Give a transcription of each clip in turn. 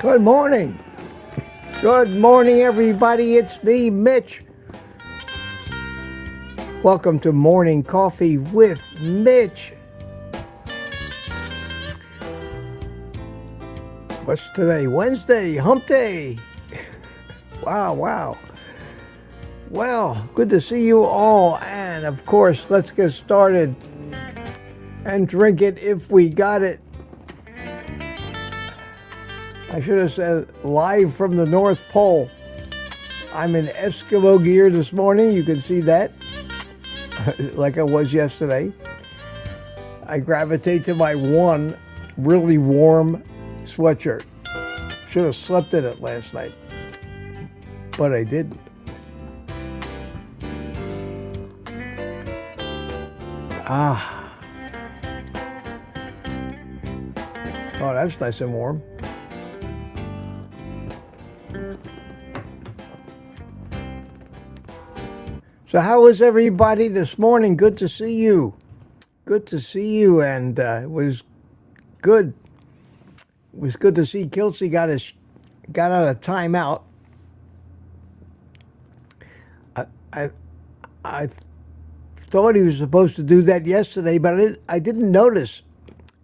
Good morning. Good morning, everybody. It's me, Mitch. Welcome to Morning Coffee with Mitch. What's today? Wednesday, hump day. Wow. Well, good to see you all. And of course, let's get started and drink it if we got it. I should have said live from the North Pole. I'm in Eskimo gear this morning. You can see that, like I was yesterday. I gravitate to my one really warm sweatshirt. Should have slept in it last night, but I didn't. Oh, that's nice and warm. So how is everybody this morning? Good to see you. Good to see you, and it was good. It was good to see Kelsey got out of timeout. I thought he was supposed to do that yesterday, but I didn't notice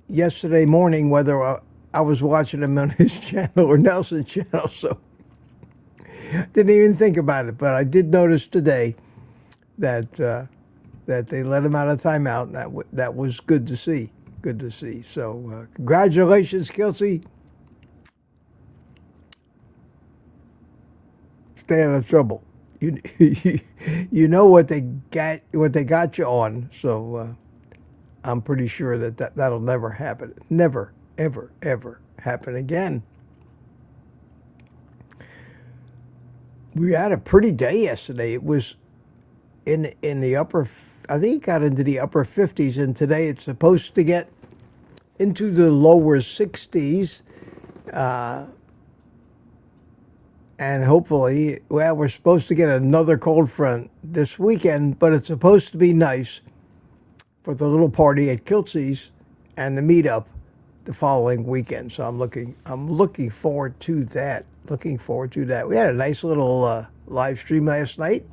yesterday morning whether I was watching him on his channel or Nelson's channel, so didn't even think about it. But I did notice today that they let him out of timeout, and that was good to see. Good to see. So congratulations, Kelsey. Stay out of trouble. You know what they got you on. So I'm pretty sure that'll never happen. Never, ever happen again. We had a pretty day yesterday. It was in the upper, I think it got into the upper 50s, and today it's supposed to get into the lower 60s, and hopefully, well, we're supposed to get another cold front this weekend, but it's supposed to be nice for the little party at Kelsey's and the meetup the following weekend. So I'm looking forward to that. Looking forward to that. We had a nice little live stream last night.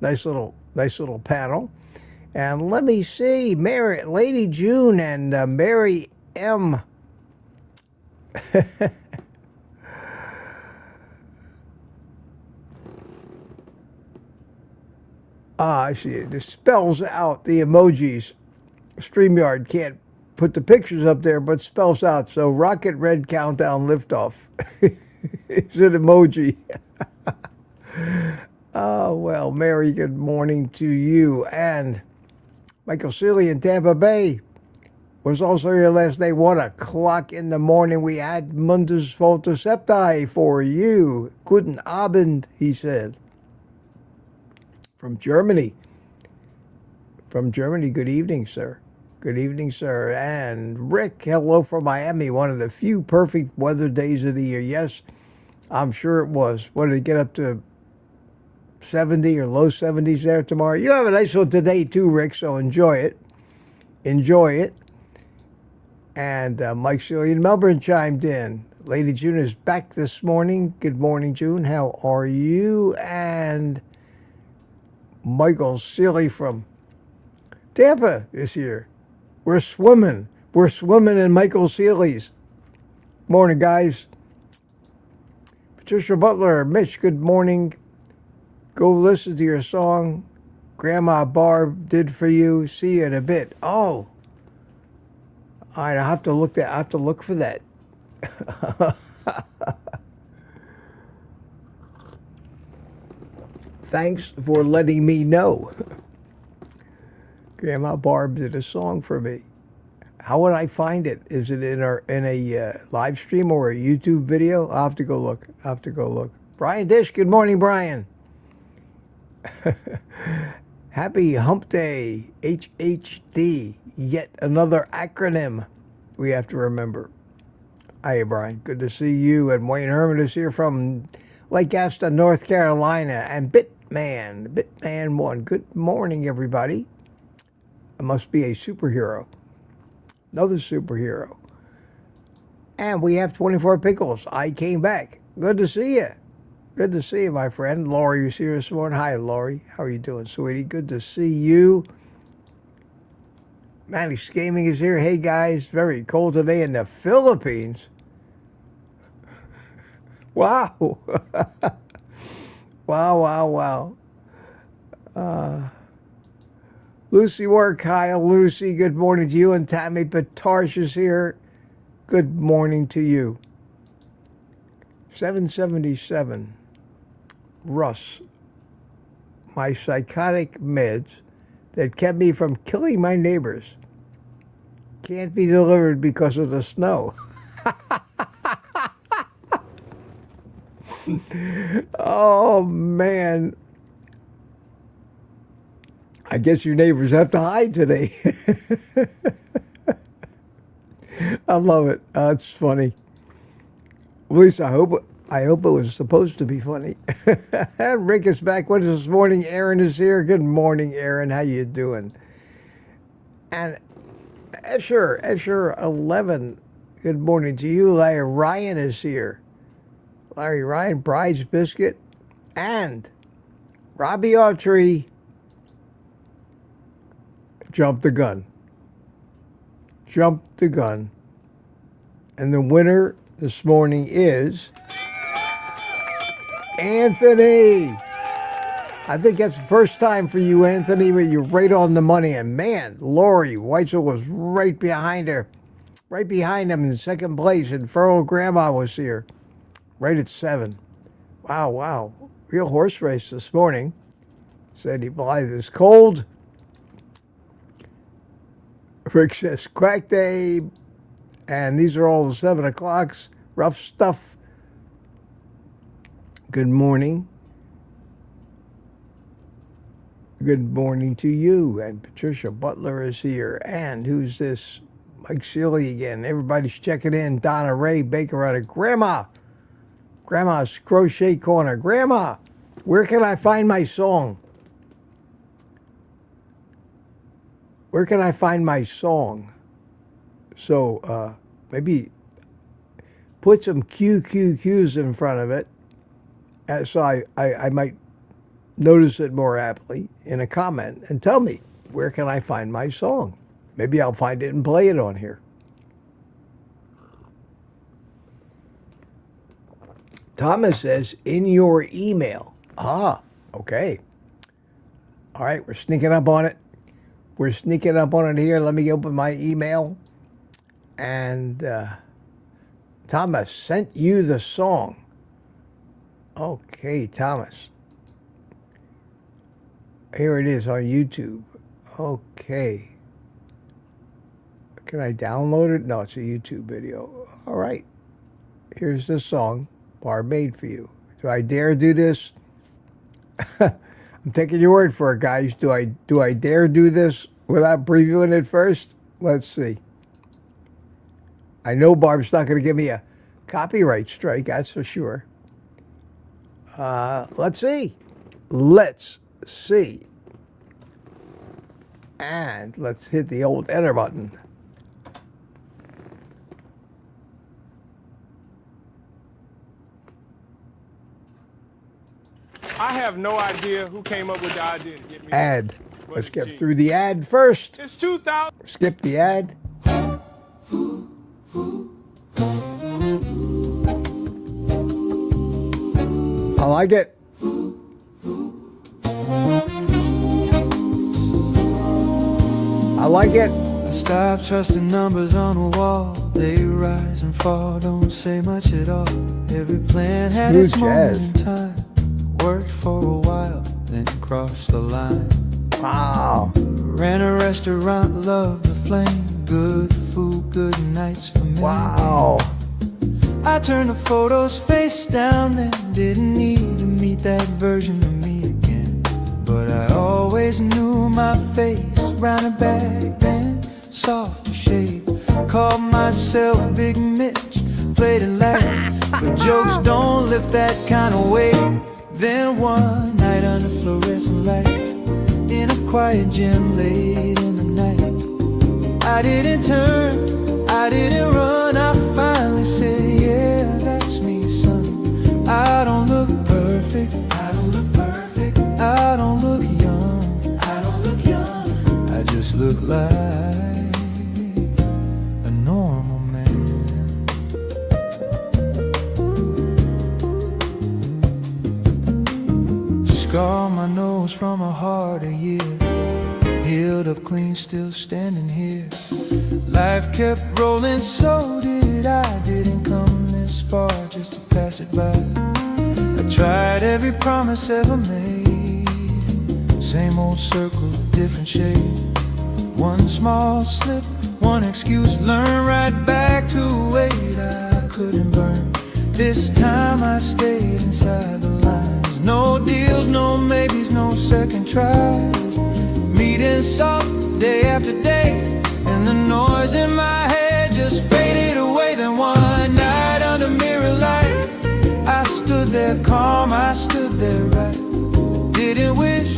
Nice little panel. And let me see, Lady June and Mary M. I see it. It spells out the emojis. StreamYard can't put the pictures up there, but spells out. So rocket red countdown liftoff. It's an emoji. Oh, well, Mary, good morning to you. And Michael Seeley in Tampa Bay was also here last night. 1 o'clock in the morning. We had Mundus Voltocepti for you. Guten Abend, he said. From Germany. From Germany, good evening, sir. Good evening, sir. And Rick, hello from Miami. One of the few perfect weather days of the year. Yes, I'm sure it was. What did it get up to? 70 or low 70s there tomorrow. You have a nice one today too, Rick, so enjoy it. Enjoy it. And Mike Seeley in Melbourne chimed in. Lady June is back this morning. Good morning, June. How are you? And Michael Seeley from Tampa is here. We're swimming. We're swimming in Michael Seeley's. Morning, guys. Patricia Butler, Mitch, good morning. Go listen to your song Grandma Barb did for you. See you in a bit. Oh. All right, I have to look for that. Thanks for letting me know. Grandma Barb did a song for me. How would I find it? Is it in a live stream or a YouTube video? I'll have to go look. Brian Dish, good morning, Brian. Happy Hump Day, HHD. Yet another acronym we have to remember. Hiya, Brian. Good to see you. And Wayne Herman is here from Lake Aston, North Carolina. And Bitman 1. Good morning, everybody. I must be a superhero. Another superhero. And we have 24 Pickles. I came back. Good to see you. Good to see you, my friend. Lori is here this morning. Hi, Lori. How are you doing, sweetie? Good to see you. Manny's Gaming is here. Hey, guys. Very cold today in the Philippines. Wow. Wow. Lucy Work. Hi, Lucy. Good morning to you. And Tammy Patarsh is here. Good morning to you. 777. Russ. My psychotic meds that kept me from killing my neighbors can't be delivered because of the snow. Oh, man. I guess your neighbors have to hide today. I love it. That's funny. At least I hope it was supposed to be funny. Rick is back with us this morning. Aaron is here. Good morning, Aaron. How you doing? And Escher 11. Good morning to you. Larry Ryan is here. Larry Ryan, Bride's Biscuit, and Robbie Autry jumped the gun. And the winner this morning is Anthony. I think that's the first time for you, Anthony, but you're right on the money. And man, Lori Weitzel was right behind him in second place, and Furl Grandma was here, right at 7. Wow. Real horse race this morning. Said he believed it's cold. Rick says quack day. And these are all the 7 o'clocks. Rough stuff. Good morning. Good morning to you. And Patricia Butler is here. And who's this? Mike Sealy again. Everybody's checking in. Donna Ray Baker out of Grandma's Crochet Corner. Grandma, where can I find my song? So maybe put some QQQs in front of it, so I might notice it more aptly in a comment, and tell me, where can I find my song? Maybe I'll find it and play it on here. Thomas says, in your email. Okay. All right, we're sneaking up on it. Here. Let me open my email. And Thomas sent you the song. Okay, Thomas. Here it is on YouTube. Okay. Can I download it? No, it's a YouTube video. All right. Here's the song Barb made for you. Do I dare do this? I'm taking your word for it, guys. Do I dare do this without previewing it first? Let's see. I know Barb's not going to give me a copyright strike, that's for sure. Let's see. And let's hit the old enter button. I have no idea who came up with the idea to get me. Ad. Let's get through the ad first. It's 2000. Skip the ad. I like it. Stop trusting numbers on a wall. They rise and fall, don't say much at all. Every plan had its moment in time. Worked for a while, then crossed the line. Wow. Ran a restaurant, loved the flame. Good food, good nights for me. Wow. I turned the photos face down then. Didn't need to meet that version of me again. But I always knew my face. Round and back then, softer shape. Called myself Big Mitch. Played it loud, but jokes don't lift that kind of weight. Then one night under fluorescent light, in a quiet gym late in the night, I didn't turn, I didn't run. I finally said, yeah, that's me, son. I don't look perfect, I don't look perfect. I don't look young, I don't look young. I just look like a normal man. Scar on my nose from a harder year. Healed up clean, still standing here. Life kept rolling, so did I. Didn't come this far just to pass it by. I tried every promise ever made. Same old circle, different shape. One small slip, one excuse, learn right back to a weight I couldn't burn. This time I stayed inside the lines. No deals, no maybes, no second tries. Meeting soft day after day, and the noise in my head just faded away. Then one night under mirror light, I stood there calm, I stood there right. Didn't wish,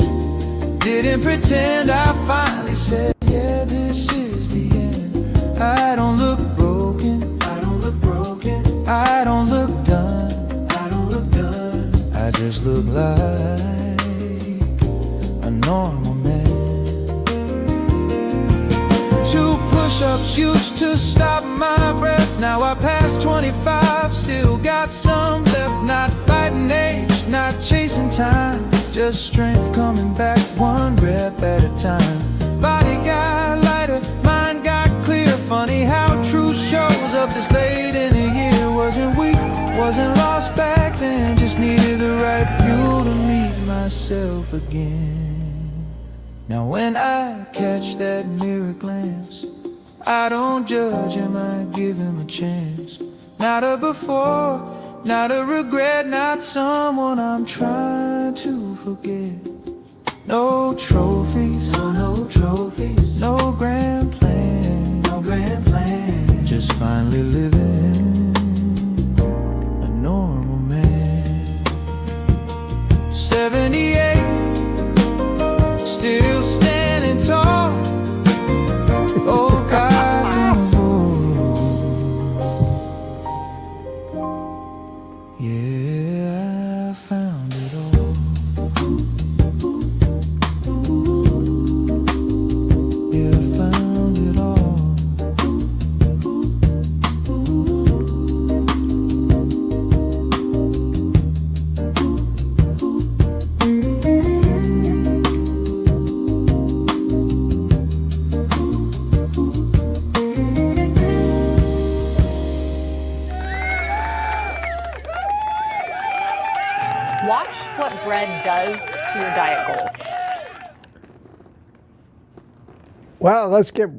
didn't pretend. I finally said, yeah, this is the end. I don't look broken, I don't look broken. I don't look done, I don't look done. I just look like a normal man. 2 push-ups used to stop my breath. Now I passed 25, still got some left. Not fighting age, not chasing time, just strength coming back one rep at a time. Body got lighter, mind got clear. Funny how truth shows up this late in the year. Wasn't weak, wasn't lost back then, just needed the right fuel to meet myself again. Now when I catch that mirror glance, I don't judge him, I give him a chance. Not a before, not a regret, not someone I'm trying to forget. No trophies, no trophies, no grand plan, no grand plan. Just finally living a normal man. 78, still standing tall. Old carnivore. Yeah, I found it all. Yeah, I found it all. Watch what bread does to your diet goals. Well, let's get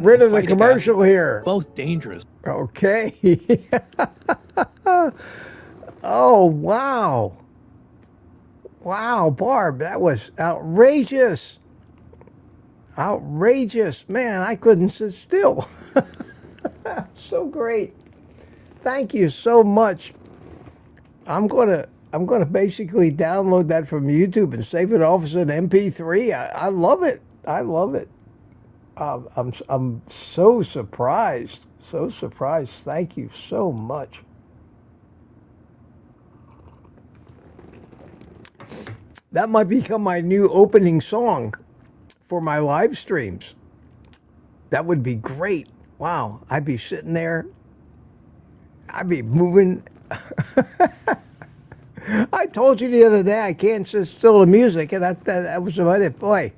rid of the commercial here. Both dangerous. Okay. Oh, wow. Wow, Barb, that was outrageous. Outrageous. Man, I couldn't sit still. So great. Thank you so much. I'm gonna basically download that from YouTube and save it off as an MP3. I love it. I love it. I'm so surprised. So surprised. Thank you so much. That might become my new opening song for my live streams. That would be great. Wow. I'd be sitting there. I'd be moving. I told you the other day I can't sit still to music, and that was about it. Boy,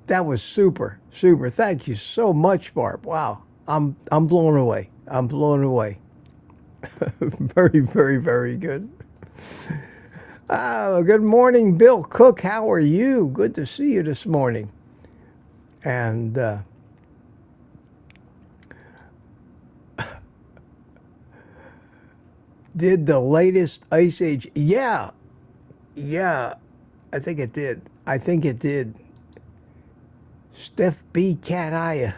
that was super, super. Thank you so much, Barb. Wow. I'm blown away. I'm blown away. Very, very, very good. Good morning, Bill Cook. How are you? Good to see you this morning. And did the latest Ice Age? Yeah, I think it did. Steph B. Cat Eye,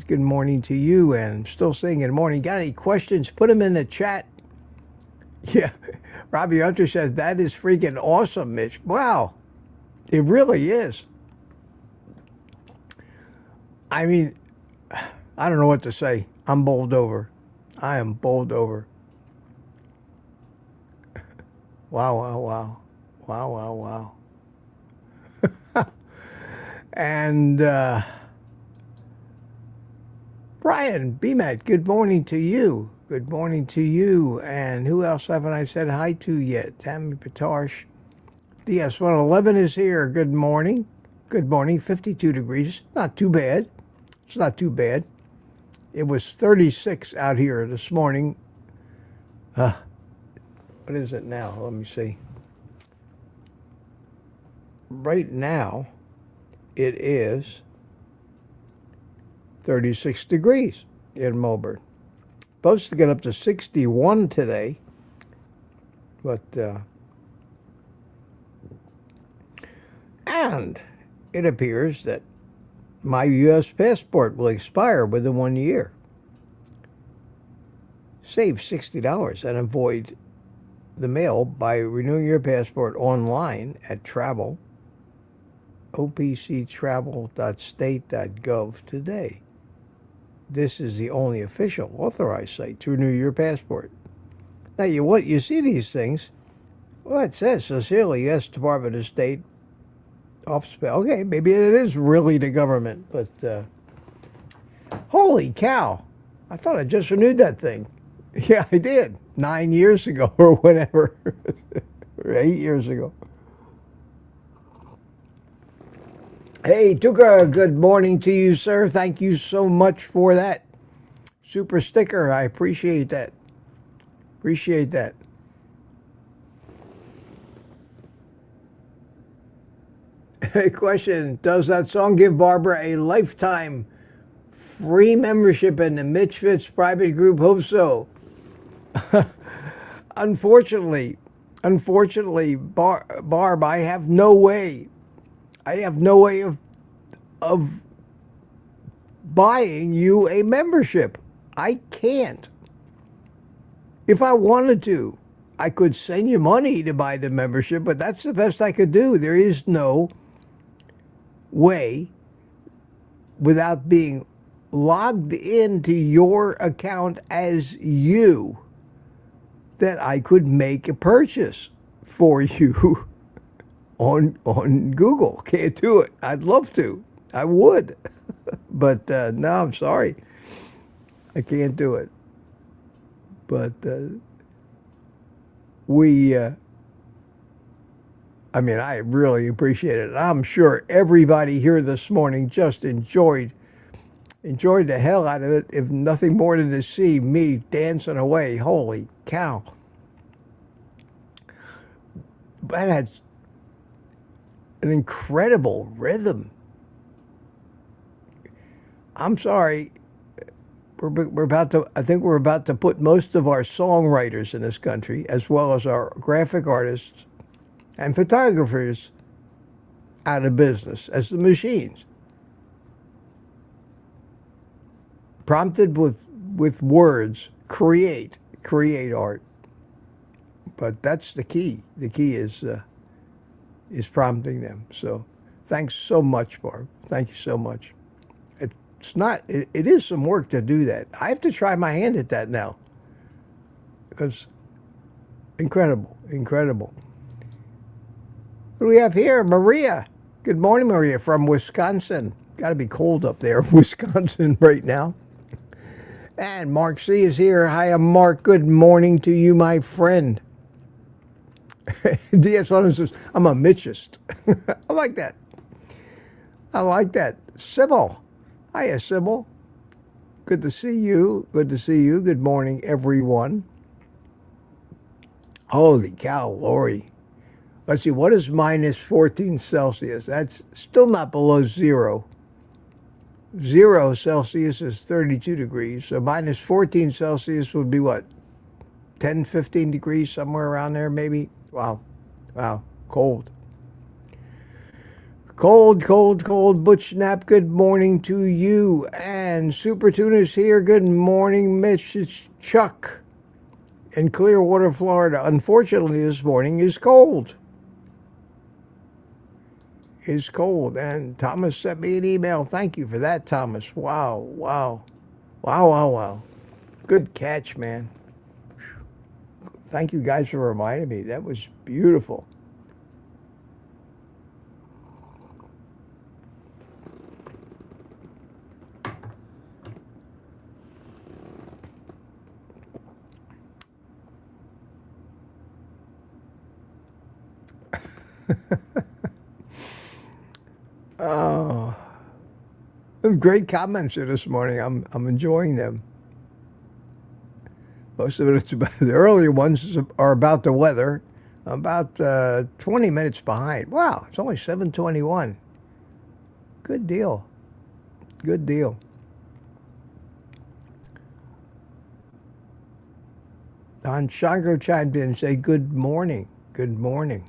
good morning to you, and I'm still saying good morning. Got any questions? Put them in the chat. Yeah, Robbie Hunter says, that is freaking awesome, Mitch. Wow, it really is. I mean, I don't know what to say. I'm bowled over. I am bowled over. Wow. And Brian BMAT, good morning to you. Good morning to you. And who else haven't I said hi to yet? Tammy Patosh. DS111 is here. Good morning. Good morning. 52 degrees. Not too bad. It's not too bad. It was 36 out here this morning. What is it now? Let me see. Right now, it is 36 degrees in Melbourne. Supposed to get up to 61 today, but and it appears that my U.S. passport will expire within 1 year. Save $60 and avoid the mail by renewing your passport online at opctravel.state.gov today. This is the only official authorized site to renew your passport. Now, you see these things. Well, it says sincerely, U.S. Department of State, Office. Okay, maybe it is really the government, but holy cow! I thought I just renewed that thing. Yeah, I did 9 years ago or whatever, or 8 years ago. Hey, Tuka, good morning to you, sir. Thank you so much for that super sticker. I appreciate that. Appreciate that. Question, does that song give Barbara a lifetime free membership in the Mitch Fitz private group? Hope so. Unfortunately, Barb, I have no way of buying you a membership. I can't. If I wanted to, I could send you money to buy the membership, but that's the best I could do. There is no way, without being logged into your account as you, that I could make a purchase for you on Google. Can't do it. I'd love to. I would. But no, I'm sorry. I can't do it. But I really appreciate it. I'm sure everybody here this morning just enjoyed the hell out of it, if nothing more than to see me dancing away. Holy cow. That had an incredible rhythm. I'm sorry. I think we're about to put most of our songwriters in this country, as well as our graphic artists and photographers, out of business as the machines. Prompted with words, create art. But that's the key. The key is prompting them. So thanks so much, Barb. Thank you so much. It is some work to do that. I have to try my hand at that now. Because incredible. What do we have here? Maria. Good morning, Maria, from Wisconsin. Got to be cold up there in Wisconsin right now. And Mark C. is here. Hi, Mark. Good morning to you, my friend. DS1 says, I'm a Mitchist. I like that. Sybil. Hiya, Sybil. Good to see you. Good morning, everyone. Holy cow, Lori. Let's see, what is minus 14 Celsius? That's still not below zero. 0 Celsius is 32 degrees. So minus 14 Celsius would be what? 10, 15 degrees, somewhere around there maybe? Wow. Wow. Cold. Cold, cold, cold. Butch Knapp, good morning to you. And Super Tuna's here. Good morning, Mitch. It's Chuck in Clearwater, Florida. Unfortunately, this morning is cold. Is cold. And Thomas sent me an email. Thank you for that, Thomas. Wow, wow. Wow, wow, wow. Good catch, man. Thank you guys for reminding me. That was beautiful. Oh, great comments here this morning. I'm enjoying them. Most of it's about the earlier ones are about the weather. I'm about 20 minutes behind. Wow, it's only 7:21. Good deal. Good deal. Don Shango chimed in and say good morning. Good morning.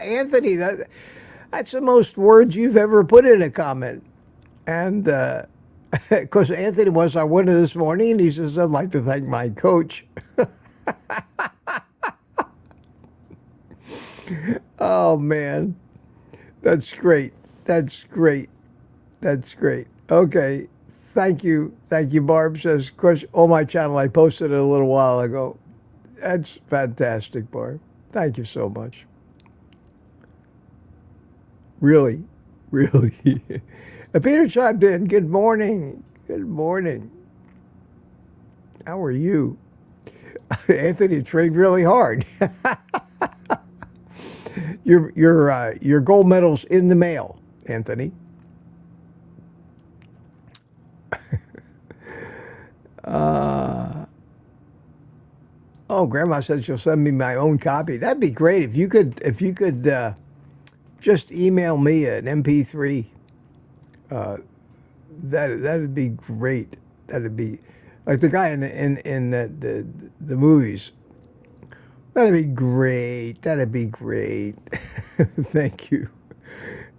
Anthony, that's the most words you've ever put in a comment. And because Anthony was our winner this morning, and he says, I'd like to thank my coach. Oh, man. That's great. That's great. That's great. Okay. Thank you. Thank you, Barb. Says, of course, on my channel, I posted it a little while ago. That's fantastic, Barb. Thank you so much. Really, really. Peter chimed in. Good morning. Good morning. How are you? Anthony trained really hard. Your gold medal's in the mail, Anthony. Oh, Grandma said she'll send me my own copy. That'd be great if you could just email me an MP3. That'd be great. That'd be like the guy in the movies. That'd be great. That'd be great. Thank you.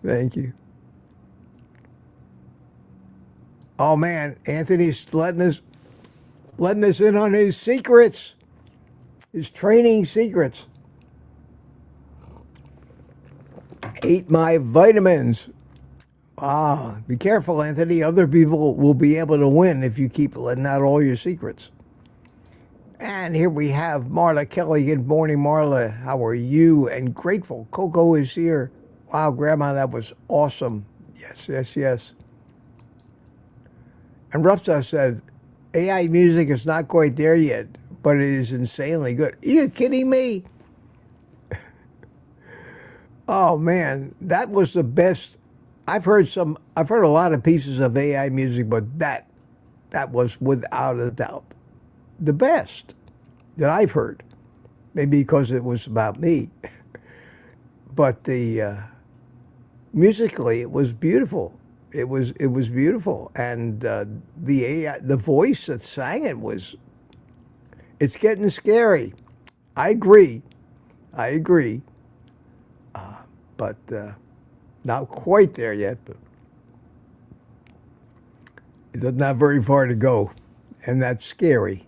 Thank you. Oh man, Anthony's letting us in on his secrets. His training secrets. Ate my vitamins. Ah, be careful, Anthony. Other people will be able to win if you keep letting out all your secrets. And here we have Marla Kelly. Good morning, Marla. How are you? And grateful. Coco is here. Wow, Grandma, that was awesome. Yes, yes, yes. And Rufsa said, AI music is not quite there yet, but it is insanely good. Are you kidding me? Oh man, that was the best. I've heard a lot of pieces of AI music, but that was without a doubt the best that I've heard. Maybe because it was about me. But musically it was beautiful. It was beautiful, and the AI, the voice that sang it it's getting scary. I agree, but not quite there yet. But it doesn't have very far to go, and that's scary.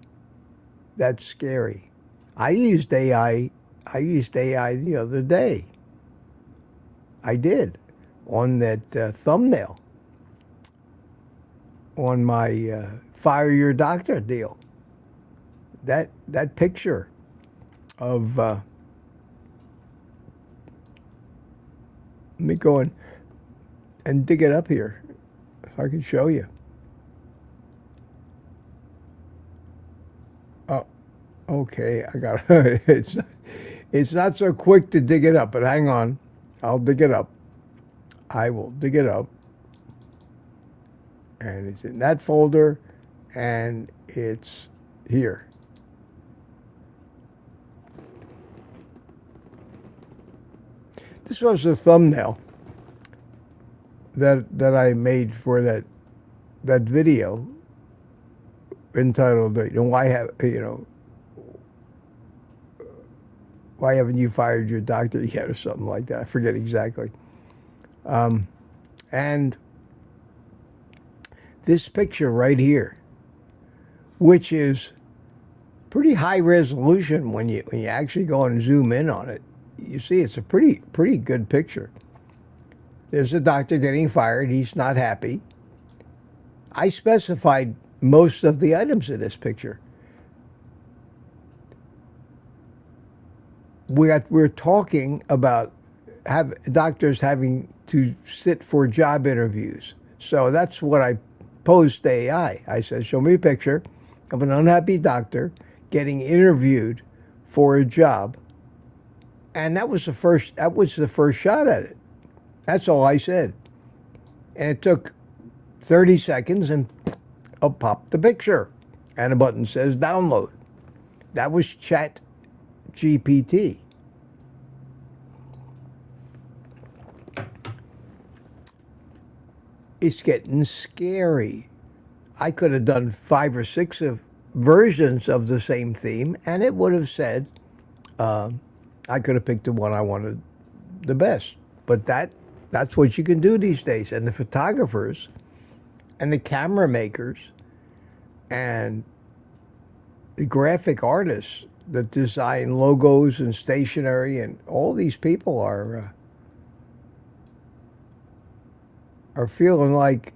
That's scary. I used AI the other day. I did, on that thumbnail. On my Fire Your Doctor deal. That picture of let me go and dig it up here so I can show you. Oh, okay, I got it's not so quick to dig it up, but hang on. I'll dig it up. I will dig it up. And it's in that folder, and it's here. this was the thumbnail that I made for that video entitled, why haven't you fired your doctor yet, or something like that. I forget exactly. And this picture right here, which is pretty high resolution when you actually go and zoom in on it, you see it's a pretty good picture. There's a doctor getting fired. He's not happy. I specified most of the items in this picture. We're talking about doctors having to sit for job interviews. So that's what I posed to AI. I said, show me a picture of an unhappy doctor getting interviewed for a job. And that was the first shot at it. That's all I said. And it took 30 seconds and up popped the picture. And a button says download. That was Chat GPT. It's getting scary. I could have done 5 or 6 versions of the same theme, and it would have said, I could have picked the one I wanted the best. But that's what you can do these days. And the photographers and the camera makers and the graphic artists that design logos and stationery, and all these people are feeling like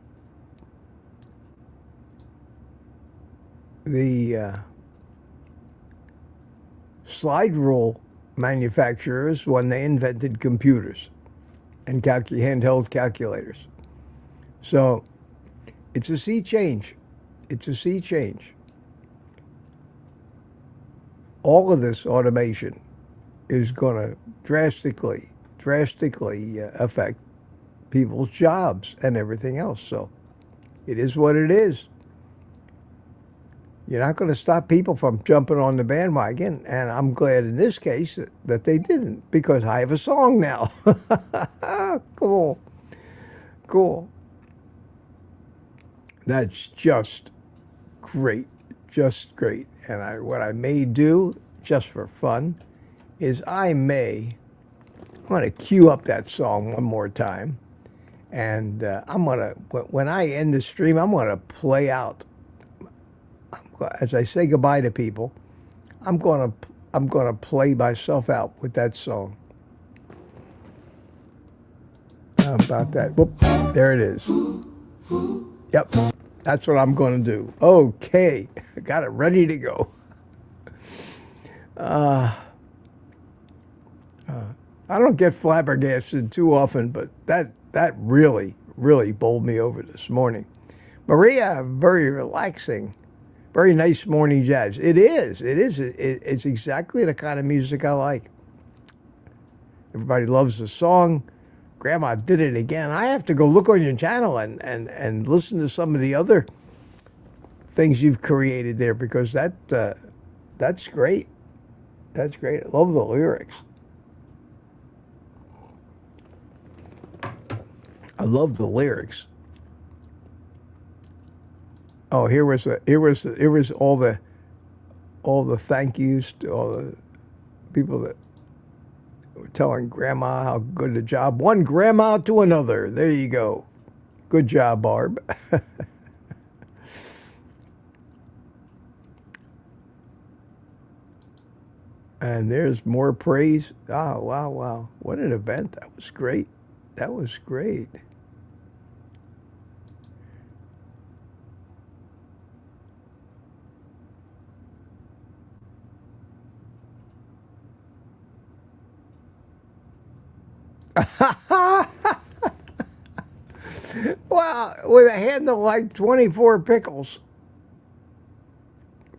the slide rule manufacturers when they invented computers and handheld calculators. So it's a sea change. It's a sea change. All of this automation is going to drastically affect people's jobs and everything else. So it is what it is. You're not going to stop people from jumping on the bandwagon, and I'm glad in this case that they didn't, because I have a song now. Cool. That's just great. And what I may do, just for fun, is I'm going to cue up that song one more time, and when I end the stream, I'm going to play out, as I say goodbye to people, I'm going to play myself out with that song. How about that? Whoop, there it is. Yep, that's what I'm going to do. Okay, I got it ready to go. I don't get flabbergasted too often, but that really bowled me over this morning. Maria, very relaxing. Very nice morning jazz. It is. It's exactly the kind of music I like. Everybody loves the song. Grandma did it again. I have to go look on your channel and listen to some of the other things you've created there, because that's great. That's great. I love the lyrics. I love the lyrics. Oh, here was all the thank yous to all the people that were telling Grandma how good a job. One grandma to another. There you go. Good job, Barb. And there's more praise. Oh, wow. What an event. That was great. That was great. Well, with a handle like 24 pickles,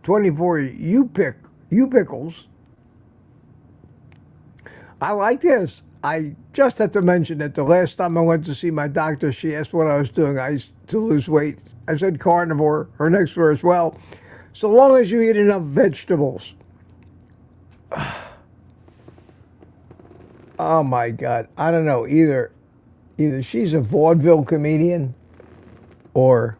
24 you pickles, I like this. I just have to mention that the last time I went to see my doctor, she asked what I was doing. I used to lose weight. I said carnivore, her next words, well, so long as you eat enough vegetables. Oh my God. I don't know. Either she's a vaudeville comedian or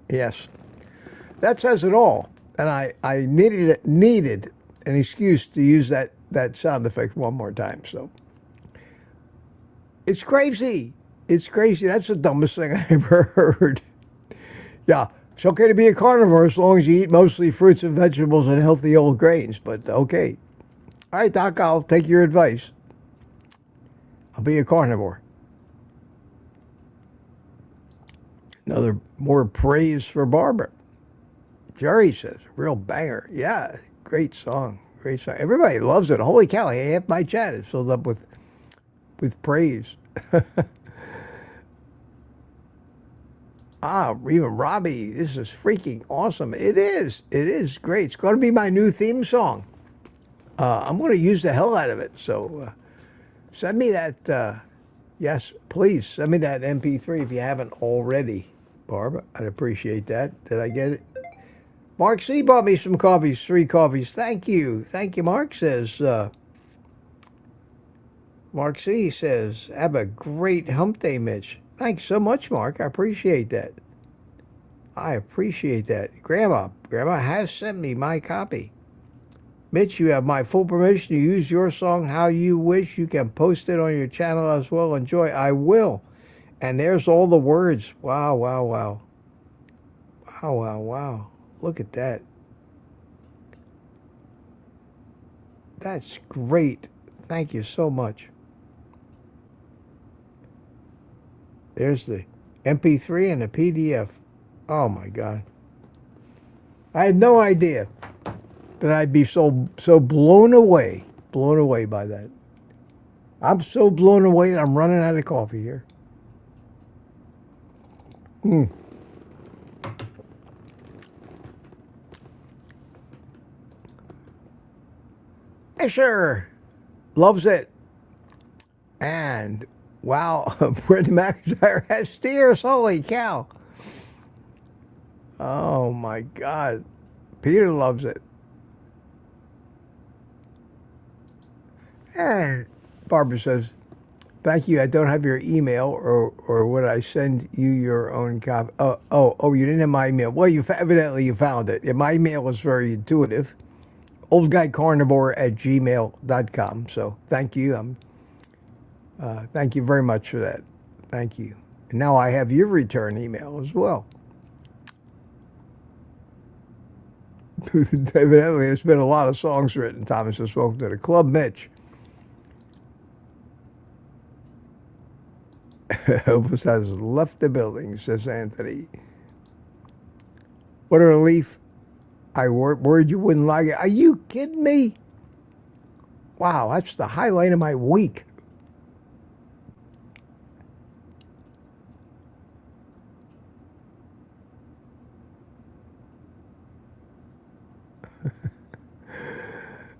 yes. That says it all. And I needed an excuse to use that sound effect one more time. So it's crazy. It's crazy. That's the dumbest thing I ever heard. Yeah, it's okay to be a carnivore as long as you eat mostly fruits and vegetables and healthy whole grains. But okay. All right, Doc, I'll take your advice. I'll be a carnivore. Another more praise for Barbara. Jerry says, real banger. Yeah, great song. Great song. Everybody loves it. Holy cow, half my chat is filled up with praise. Even Robbie, this is freaking awesome. It is. It is great. It's going to be my new theme song. I'm going to use the hell out of it. So send me that. Yes, please send me that MP3 if you haven't already, Barbara. I'd appreciate that. Did I get it? Mark C. bought me some coffees, 3 coffees. Thank you. Thank you, Mark says. Mark C. says, have a great hump day, Mitch. Thanks so much, Mark. I appreciate that. I appreciate that. Grandma has sent me my copy. Mitch, you have my full permission to use your song how you wish. You can post it on your channel as well. Enjoy. I will. And there's all the words. Wow, wow, wow. Wow, wow, wow. Look at that. That's great. Thank you so much. There's the MP3 and the PDF. Oh my God. I had no idea that I'd be so blown away by that. I'm so blown away that I'm running out of coffee here. Escher loves it. And wow, Brendan McIntyre has steers. Holy cow. Oh my God. Peter loves it. And Barbara says, thank you. I don't have your email, or would I send you your own copy? Oh, you didn't have my email. Well, evidently you found it. And my email was very intuitive. OldGuyCarnivore@gmail.com. So thank you. Thank you very much for that. Thank you. And now I have your return email as well. Evidently, there's been a lot of songs written. Thomas has spoken to the Club Mitch. Elvis has left the building, says Anthony. What a relief. I worried you wouldn't like it. Are you kidding me? Wow, that's the highlight of my week.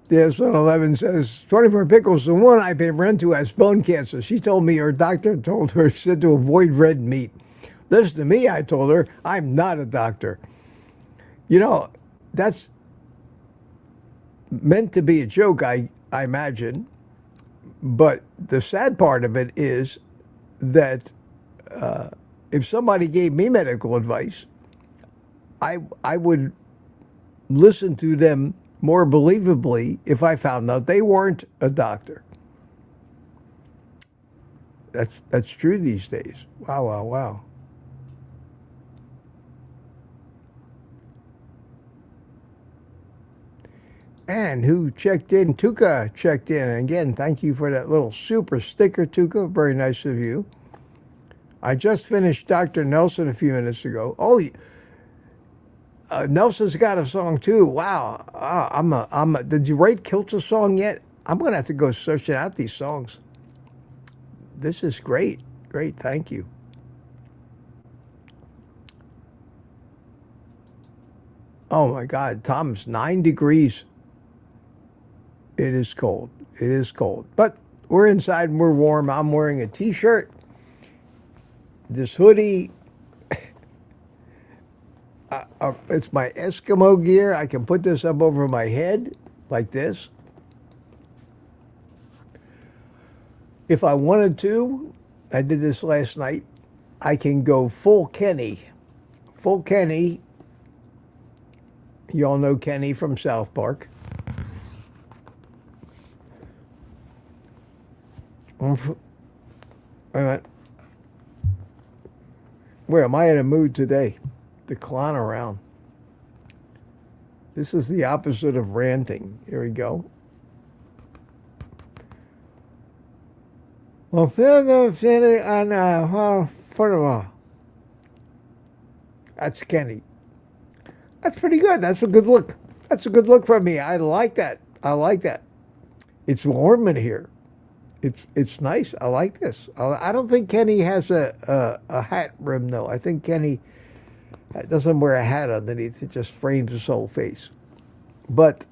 Yes, 11 says, 24 pickles. The one I pay rent to has bone cancer. She told me her doctor told her, said to avoid red meat. Listen to me, I told her, I'm not a doctor. You know, that's meant to be a joke, I imagine. But the sad part of it is that if somebody gave me medical advice, I would listen to them more believably if I found out they weren't a doctor. That's true these days. Wow, wow, wow. And who checked in? Tuka checked in. And again, thank you for that little super sticker, Tuka. Very nice of you. I just finished Dr. Nelson a few minutes ago. Oh, Nelson's got a song too. Wow. Did you rate Kilter's song yet? I'm going to have to go searching out these songs. This is great. Great. Thank you. Oh my God. Tom's 9 degrees. It is cold. It is cold. But we're inside and we're warm. I'm wearing a t-shirt. This hoodie. It's my Eskimo gear. I can put this up over my head like this. If I wanted to, I did this last night, I can go full Kenny. Full Kenny. You all know Kenny from South Park. Where am I in a mood today to clown around? This is the opposite of ranting. Here we go. Well, that's Kenny. That's pretty good. That's a good look. That's a good look from me. I like that. I like that. It's warm in here. It's nice. I like this. I don't think Kenny has a hat rim, though. I think Kenny doesn't wear a hat underneath. It just frames his whole face. But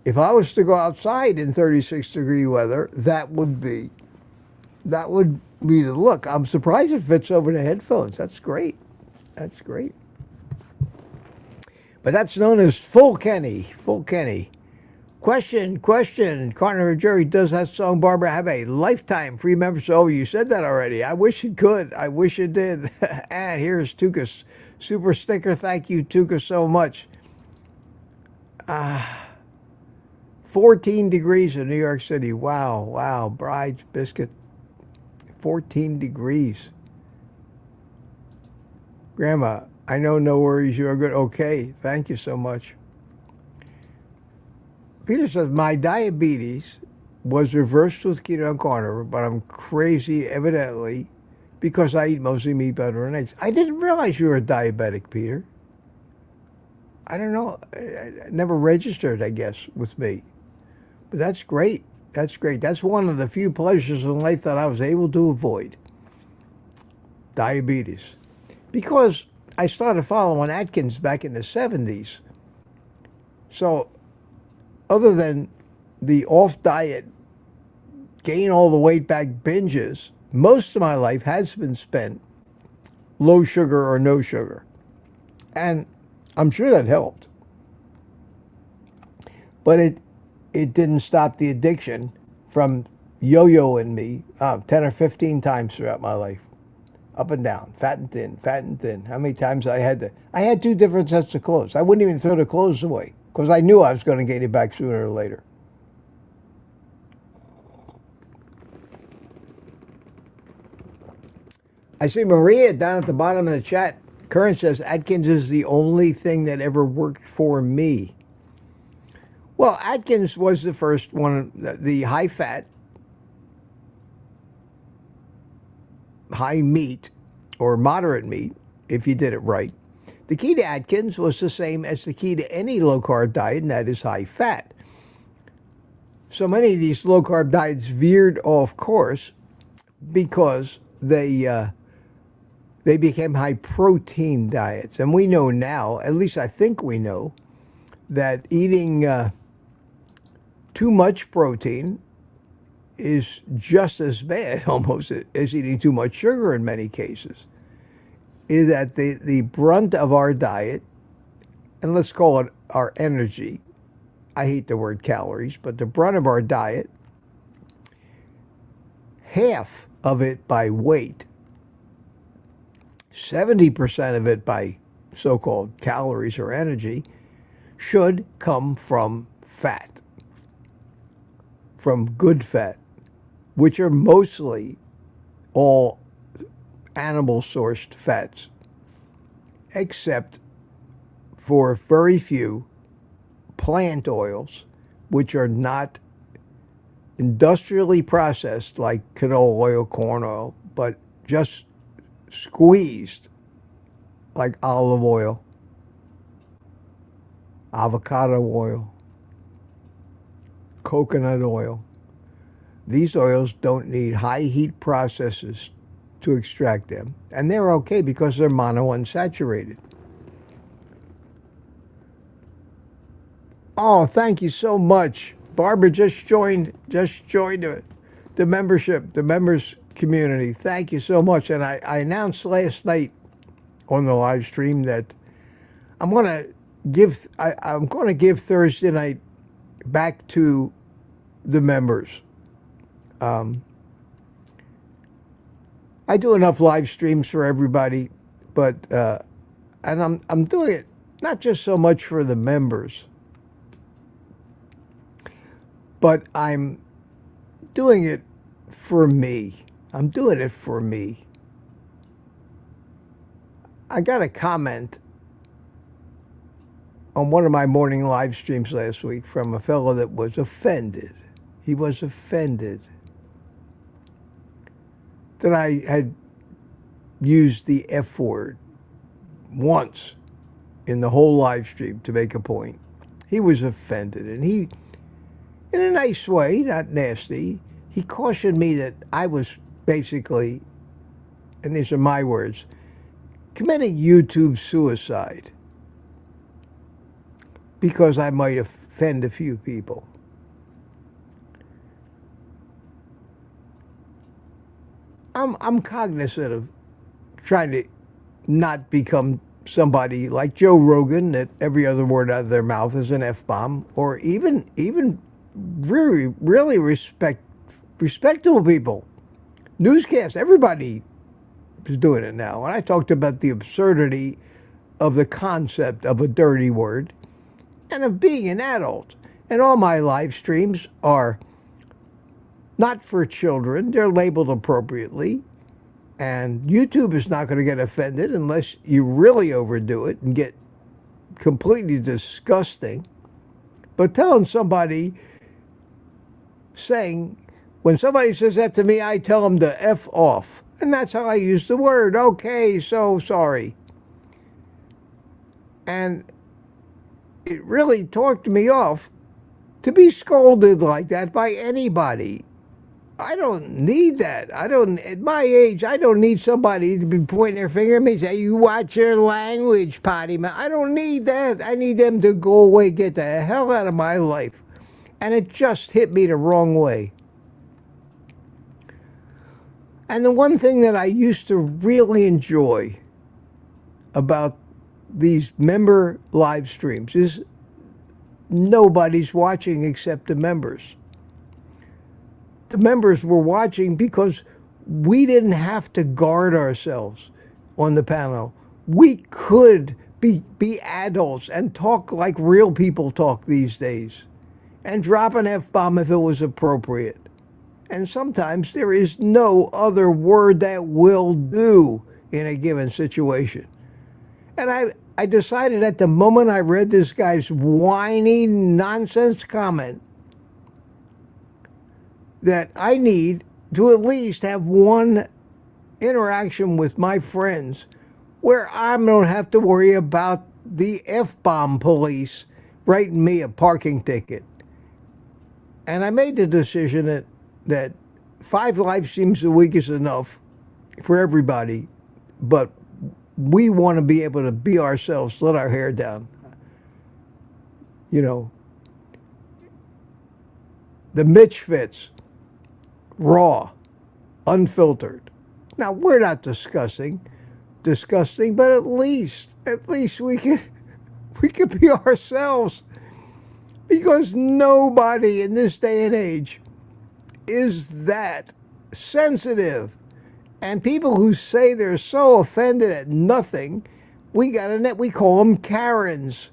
if I was to go outside in 36-degree weather, that would be the look. I'm surprised it fits over the headphones. That's great. That's great. But that's known as full Kenny. Full Kenny. Question. Carnivore Jerry, does that song, Barbara, have a lifetime free membership? Oh, you said that already. I wish it could. I wish it did. And here's Tuka's super sticker. Thank you, Tuka, so much. 14 degrees in New York City. Wow. Bride's biscuit. 14 degrees. Grandma, I know, no worries. You are good. Okay. Thank you so much. Peter says, my diabetes was reversed with keto and carnivore, but I'm crazy, evidently, because I eat mostly meat, butter, and eggs. I didn't realize you were diabetic, Peter. I don't know. It never registered, I guess, with me. But that's great. That's great. That's one of the few pleasures in life that I was able to avoid. Diabetes. Because I started following Atkins back in the 70s. So, other than the off-diet, gain all the weight back binges, most of my life has been spent low sugar or no sugar. And I'm sure that helped. But it didn't stop the addiction from yo-yoing me 10 or 15 times throughout my life. Up and down, fat and thin, fat and thin. How many times I had 2 different sets of clothes. I wouldn't even throw the clothes away because I knew I was going to gain it back sooner or later. I see Maria down at the bottom of the chat. Current says, Atkins is the only thing that ever worked for me. Well, Atkins was the first one, the high fat, high meat, or moderate meat, if you did it right. The key to Atkins was the same as the key to any low-carb diet, and that is high fat. So many of these low-carb diets veered off course because they became high-protein diets. And we know now, at least I think we know, that eating too much protein is just as bad, almost, as eating too much sugar in many cases. Is that the brunt of our diet, and let's call it our energy, I hate the word calories, but the brunt of our diet, half of it by weight, 70% of it by so-called calories or energy, should come from fat, from good fat, which are mostly all animal-sourced fats, except for very few plant oils, which are not industrially processed like canola oil, corn oil, but just squeezed like olive oil, avocado oil, coconut oil. These oils don't need high heat processes to extract them, and they're okay because they're monounsaturated. Oh, thank you so much. Barbara just joined the membership, the members community. Thank you so much. And I announced last night on the live stream that I'm going to give. I'm going to give Thursday night back to the members. I do enough live streams for everybody, but and I'm doing it not just so much for the members, but I'm doing it for me. I'm doing it for me. I got a comment on one of my morning live streams last week from a fellow that was offended. He was offended that I had used the F word once in the whole live stream to make a point. He was offended, and he, in a nice way, not nasty, he cautioned me that I was basically, and these are my words, committing YouTube suicide because I might offend a few people. I'm cognizant of trying to not become somebody like Joe Rogan that every other word out of their mouth is an F-bomb, or even really respectable people. Newscasts, everybody is doing it now. And I talked about the absurdity of the concept of a dirty word and of being an adult. And all my live streams are not for children. They're labeled appropriately. And YouTube is not going to get offended unless you really overdo it and get completely disgusting. But telling somebody, when somebody says that to me, I tell them to F off. And that's how I use the word. Okay, so sorry. And it really torqued me off to be scolded like that by anybody. I don't need that. At my age, I don't need somebody to be pointing their finger at me and say, you watch your language, potty mouth. I don't need that. I need them to go away, get the hell out of my life. And it just hit me the wrong way. And the one thing that I used to really enjoy about these member live streams is nobody's watching except the members. The members were watching because we didn't have to guard ourselves on the panel. We could be adults and talk like real people talk these days and drop an F-bomb if it was appropriate. And sometimes there is no other word that will do in a given situation. And I decided at the moment I read this guy's whiny nonsense comment that I need to at least have one interaction with my friends where I don't have to worry about the F-bomb police writing me a parking ticket. And I made the decision that 5 live streams a week is enough for everybody, but we want to be able to be ourselves, let our hair down. You know, the Mitch fits. Raw, unfiltered. Now, we're not disgusting, but at least we can be ourselves, because nobody in this day and age is that sensitive. And people who say they're so offended at nothing, we call them Karens.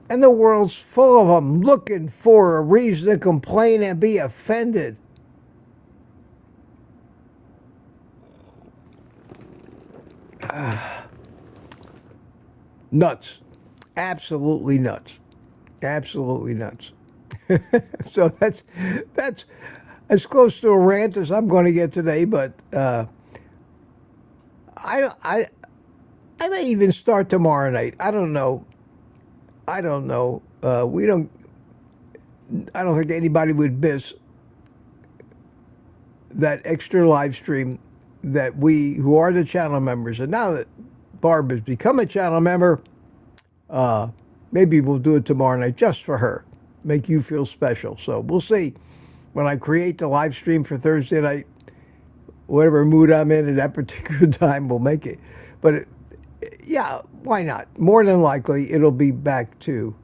And the world's full of them looking for a reason to complain and be offended. Nuts. Absolutely nuts. Absolutely nuts. So that's as close to a rant as I'm going to get today, but I may even start tomorrow night. I don't know. I don't think anybody would miss that extra live stream that we, who are the channel members, and now that Barb has become a channel member, maybe we'll do it tomorrow night just for her, make you feel special. So we'll see. When I create the live stream for Thursday night, whatever mood I'm in at that particular time, we'll make it. But yeah, why not? More than likely, it'll be back to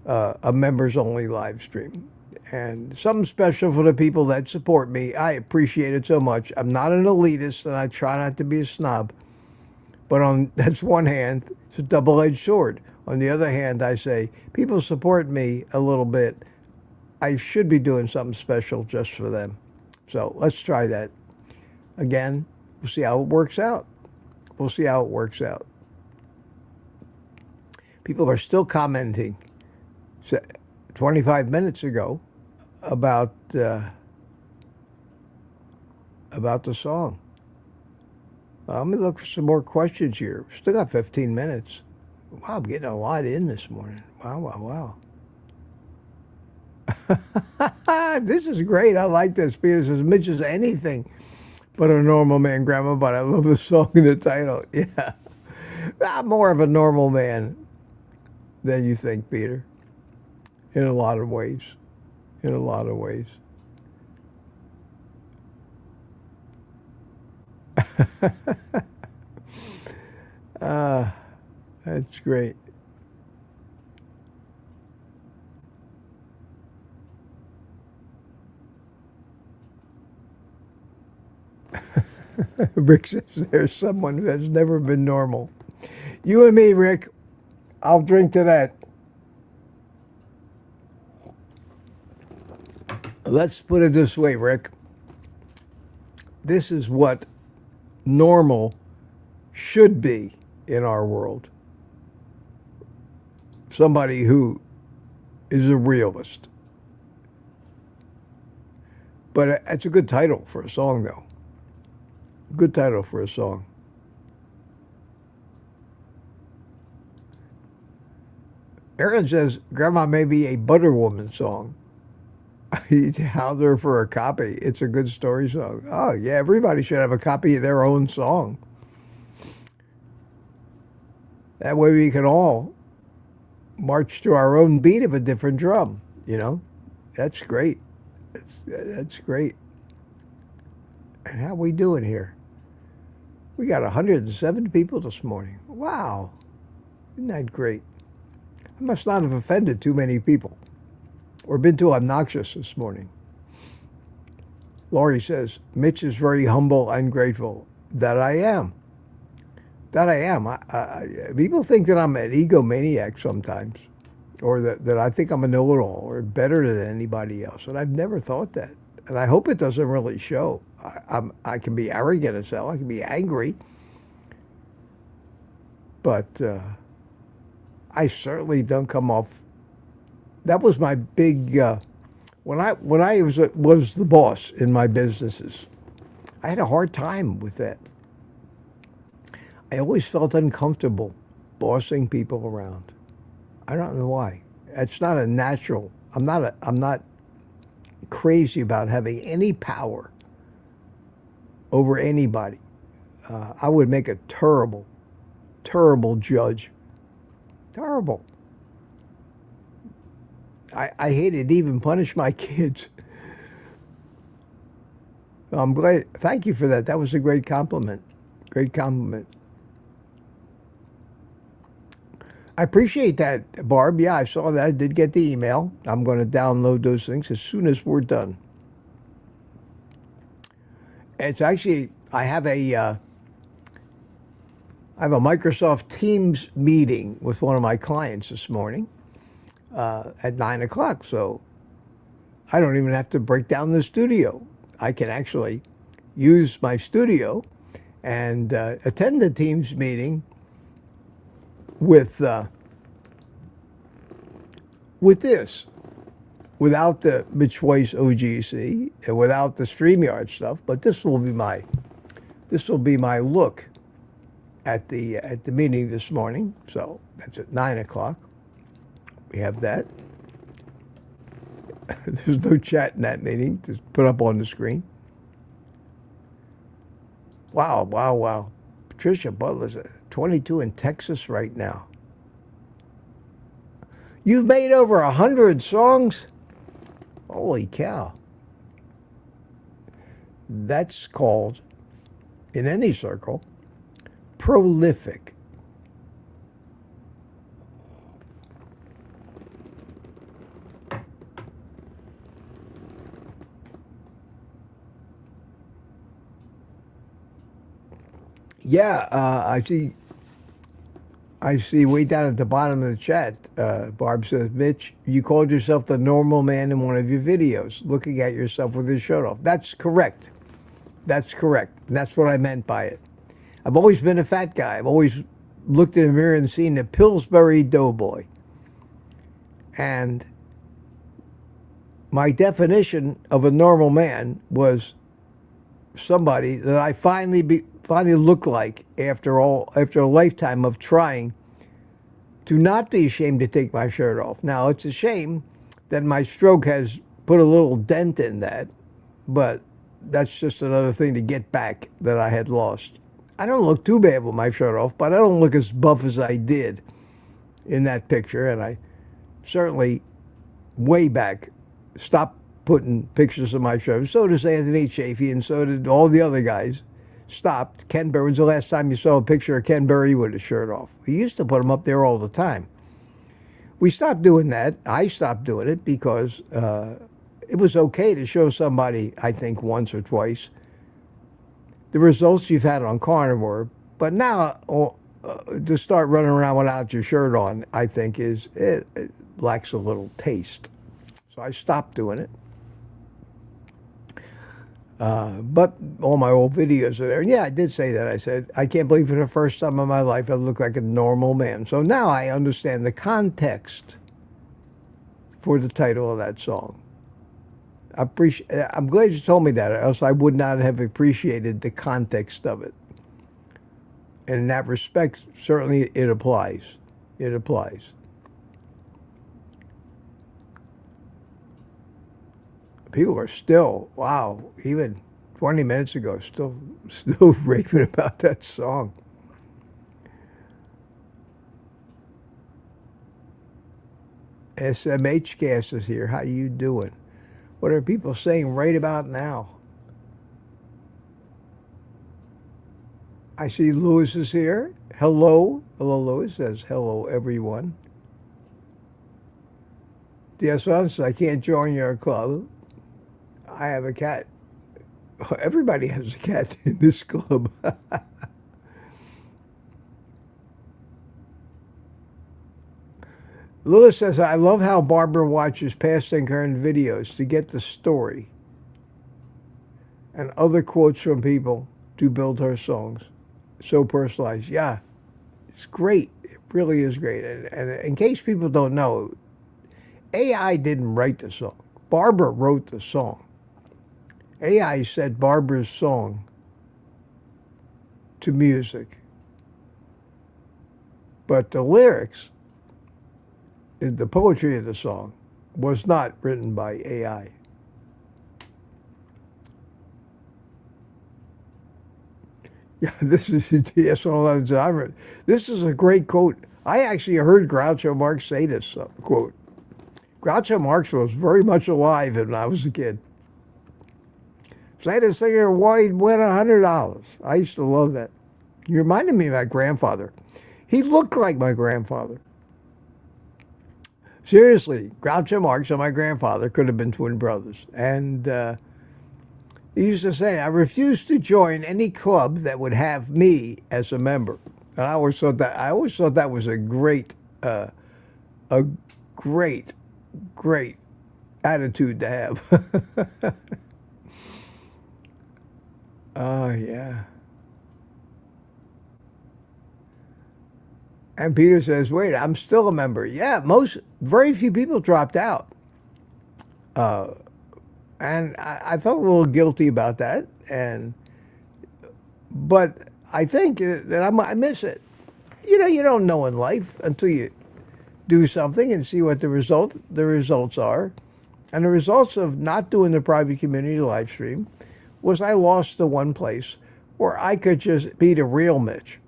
a members-only live stream. And something special for the people that support me. I appreciate it so much. I'm not an elitist, and I try not to be a snob. But on that's one hand, it's a double-edged sword. On the other hand, I say, people support me a little bit. I should be doing something special just for them. So let's try that. Again, we'll see how it works out. We'll see how it works out. People are still commenting 25 minutes ago about the song. Let me look for some more questions here. Still got 15 minutes. Wow, I'm getting a lot in this morning. Wow. This is great. I like this. Peter says, Mitch is anything but a normal man, Grandma, but I love the song and the title. Yeah. I'm more of a normal man than you think, Peter. In a lot of ways. In a lot of ways. That's great. Rick says there's someone who has never been normal. You and me, Rick. I'll drink to that. Let's put it this way, Rick. This is what normal should be in our world. Somebody who is a realist. But it's a good title for a song, though. Good title for a song. Aaron says, Grandma may be a Butter Woman song. He held her for a copy. It's a good story song. Oh, yeah, everybody should have a copy of their own song. That way we can all march to our own beat of a different drum, you know? That's great. That's great. And how we doing here? We got 107 people this morning. Wow. Isn't that great? I must not have offended too many people or been too obnoxious this morning. Laurie says, Mitch is very humble and grateful. That I am. That I am. People think that I'm an egomaniac sometimes, or that I think I'm a know-it-all or better than anybody else. And I've never thought that. And I hope it doesn't really show. I can be arrogant as hell. I can be angry. But I certainly don't come off. That was my big, when I was the boss in my businesses, I had a hard time with that. I always felt uncomfortable bossing people around. I don't know why. It's not a natural. I'm not crazy about having any power over anybody. I would make a terrible judge. Terrible. I hated to even punish my kids. I'm glad. Thank you for that. That was a great compliment. Great compliment. I appreciate that, Barb. Yeah, I saw that. I did get the email. I'm going to download those things as soon as we're done. It's actually, I have a Microsoft Teams meeting with one of my clients this morning at 9 o'clock. So I don't even have to break down the studio. I can actually use my studio and attend the Teams meeting with this, without the Mitch Weiss OGC and without the StreamYard stuff. But this will be my look at the meeting this morning. So that's at 9 o'clock. We have that. There's no chat in that meeting to put up on the screen. Wow. Patricia Butler's 22 in Texas right now. You've made over 100 songs? Holy cow. That's called, in any circle, prolific. Yeah, I see way down at the bottom of the chat, Barb says, Mitch, you called yourself the normal man in one of your videos, looking at yourself with your shirt off. That's correct. That's correct. And that's what I meant by it. I've always been a fat guy. I've always looked in the mirror and seen the Pillsbury Doughboy. And my definition of a normal man was somebody that I finally looked like after a lifetime of trying to not be ashamed to take my shirt off. Now, it's a shame that my stroke has put a little dent in that, but that's just another thing to get back that I had lost. I don't look too bad with my shirt off, but I don't look as buff as I did in that picture, and I certainly way back stopped putting pictures of my shirt. So does Anthony Chafee, and so did all the other guys. Stopped. Ken Berry, when's the last time you saw a picture of Ken Berry with his shirt off? He used to put them up there all the time. We stopped doing that. I stopped doing it because it was okay to show somebody, I think, once or twice, the results you've had on carnivore. But now, to start running around without your shirt on, I think it lacks a little taste. So I stopped doing it. But all my old videos are there. And yeah, I did say that. I said, I can't believe for the first time in my life I look like a normal man. So now I understand the context for the title of that song. I'm glad you told me that, or else I would not have appreciated the context of it. And in that respect, certainly it applies. It applies. People are still, wow, even 20 minutes ago, still raving about that song. SMH Gas is here. How you doing? What are people saying right about now? I see Lewis is here. Hello. Hello, Lewis says, hello, everyone. DSM says, I can't join your club. I have a cat. Everybody has a cat in this club. Lewis says, I love how Barbara watches past and current videos to get the story and other quotes from people to build her songs. So personalized. Yeah, it's great. It really is great. And in case people don't know, AI didn't write the song. Barbara wrote the song. AI set Barbara's song to music. But the lyrics, the poetry of the song, was not written by AI. Yeah, this is DS11. This is a great quote. I actually heard Groucho Marx say this quote. Groucho Marx was very much alive when I was a kid. Say this singer, wide win $100. I used to love that. You reminded me of my grandfather. He looked like my grandfather. Seriously, Groucho Marx and my grandfather could have been twin brothers. And he used to say, I refuse to join any club that would have me as a member. And I always thought that was a great attitude to have. Oh, yeah. And Peter says, wait, I'm still a member. Yeah, very few people dropped out. And I felt a little guilty about that. But I think that I miss it. You know, you don't know in life until you do something and see what the results are. And the results of not doing the private community live stream was I lost the one place where I could just be the real Mitch.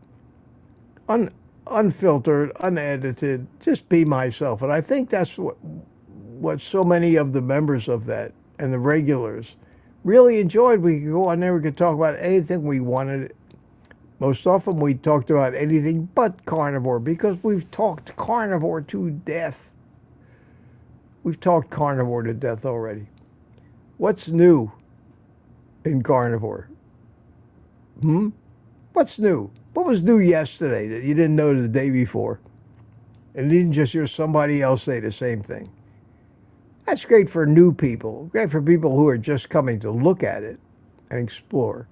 Unfiltered, unedited, just be myself. And I think that's what so many of the members of that and the regulars really enjoyed. We could go on there, we could talk about anything we wanted. Most often we talked about anything but carnivore because we've talked carnivore to death. We've talked carnivore to death already. What's new in carnivore? What's new? What was new yesterday that you didn't know the day before? And you didn't just hear somebody else say the same thing. That's great for new people, great for people who are just coming to look at it and explore.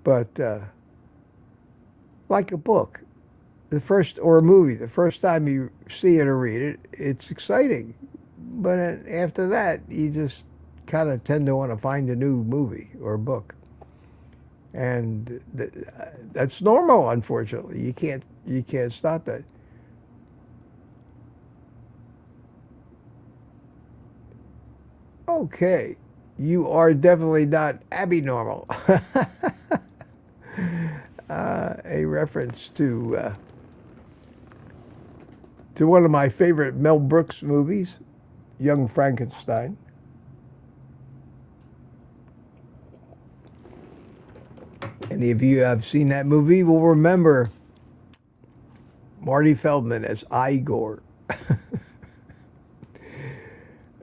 But like a book, or a movie, the first time you see it or read it, it's exciting. But after that, you just kind of tend to want to find a new movie or book. And that's normal, unfortunately. You can't stop that. Okay, you are definitely not abnormal. A reference to one of my favorite Mel Brooks movies, Young Frankenstein. Any of you who have seen that movie will remember Marty Feldman as Igor.